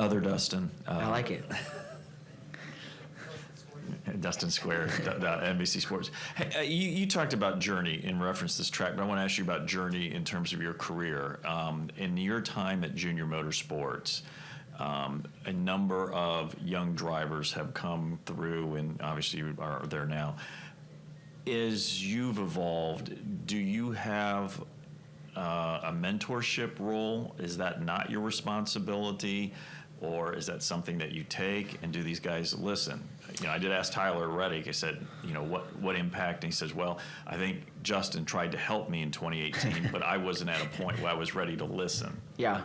Other Dustin. I like it. Dustin Square, NBC Sports. Hey, you talked about journey in reference to this track, but I want to ask you about journey in terms of your career. In your time at Junior Motorsports, a number of young drivers have come through, and obviously you are there now. As you've evolved, do you have a mentorship role? Is that not your responsibility? Or is that something that you take, and do these guys listen? I did ask Tyler Reddick. I said, what impact? And he says, well, I think Justin tried to help me in 2018, but I wasn't at a point where I was ready to listen. Yeah.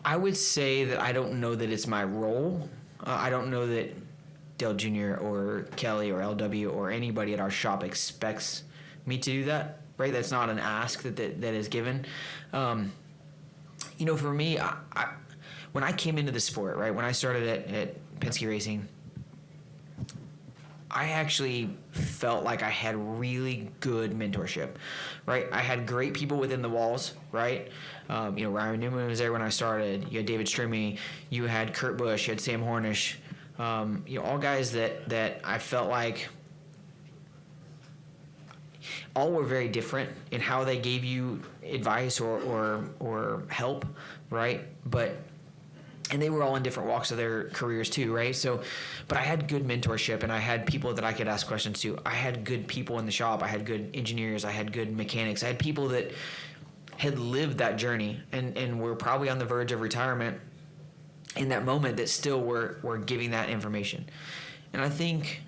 I would say that I don't know that it's my role. I don't know that Dale Jr. or Kelly or LW or anybody at our shop expects me to do that, right? That's not an ask that is given. For me, when I came into the sport, right, when I started at Penske Racing, I actually felt like I had really good mentorship, right? I had great people within the walls, right? Ryan Newman was there when I started. You had David Strimmy. You had Kurt Busch. You had Sam Hornish. All guys that I felt like all were very different in how they gave you advice or help, right? And they were all in different walks of their careers too, right? So, but I had good mentorship, and I had people that I could ask questions to. I had good people in the shop. I had good engineers. I had good mechanics. I had people that had lived that journey and were probably on the verge of retirement in that moment that still were giving that information. And I think,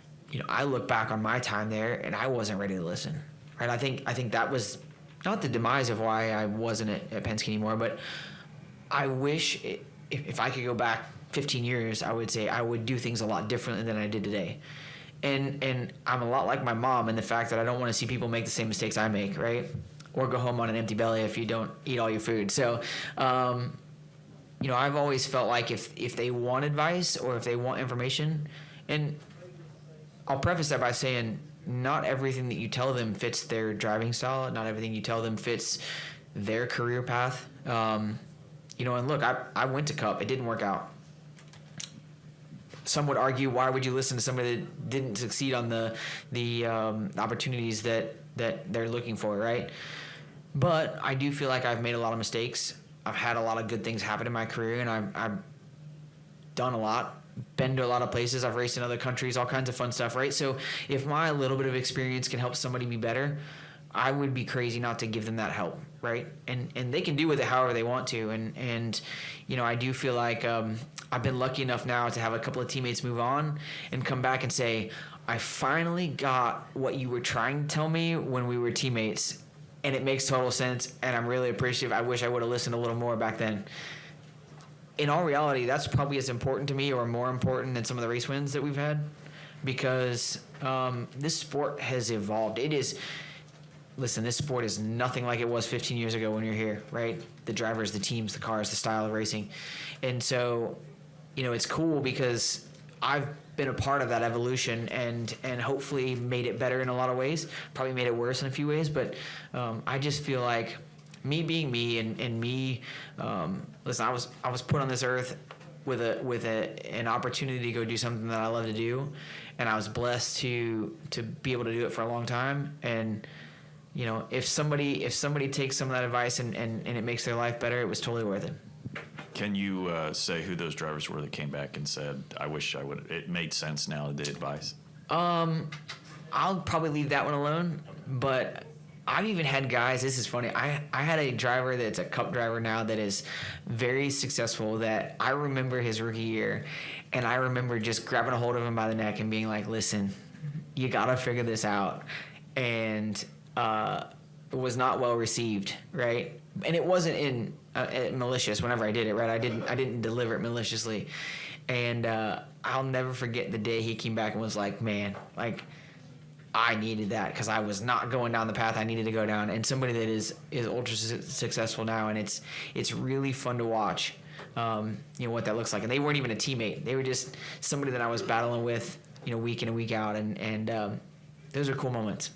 I look back on my time there, and I wasn't ready to listen, right? I think that was not the demise of why I wasn't at Penske anymore, but I wish if I could go back 15 years, I would say I would do things a lot differently than I did today. And I'm a lot like my mom in the fact that I don't want to see people make the same mistakes I make, right? Or go home on an empty belly if you don't eat all your food. So, I've always felt like if they want advice or if they want information, and I'll preface that by saying not everything that you tell them fits their driving style. Not everything you tell them fits their career path. And look, I went to Cup. It didn't work out. Some would argue, why would you listen to somebody that didn't succeed on the opportunities that they're looking for, right? But I do feel like I've made a lot of mistakes. I've had a lot of good things happen in my career, and I've done a lot, been to a lot of places. I've raced in other countries, all kinds of fun stuff, right? So if my little bit of experience can help somebody be better, I would be crazy not to give them that help, right? And they can do with it however they want to. And I do feel like I've been lucky enough now to have a couple of teammates move on and come back and say, I finally got what you were trying to tell me when we were teammates, and it makes total sense, and I'm really appreciative. I wish I would have listened a little more back then. In all reality, that's probably as important to me or more important than some of the race wins that we've had, because this sport has evolved. Listen, this sport is nothing like it was 15 years ago when you're here, right? The drivers, the teams, the cars, the style of racing. And so, it's cool because I've been a part of that evolution and hopefully made it better in a lot of ways, probably made it worse in a few ways, but I just feel like me being me and me, listen, I was put on this earth with an opportunity to go do something that I love to do, and I was blessed to be able to do it for a long time. And if somebody takes some of that advice and it makes their life better, it was totally worth it. Can you say who those drivers were that came back and said, I wish I would, it made sense now, the advice? I'll probably leave that one alone, but I've even had guys, this is funny, I had a driver that's a Cup driver now that is very successful, that I remember his rookie year, and I remember just grabbing a hold of him by the neck and being like, listen, you got to figure this out. And it was not well received, right? And it wasn't in malicious whenever I did it, right? I didn't deliver it maliciously. And I'll never forget the day he came back and was like, man, like, I needed that because I was not going down the path I needed to go down. And somebody that is ultra successful now, and it's really fun to watch, what that looks like. And they weren't even a teammate; they were just somebody that I was battling with, week in and week out. And those are cool moments.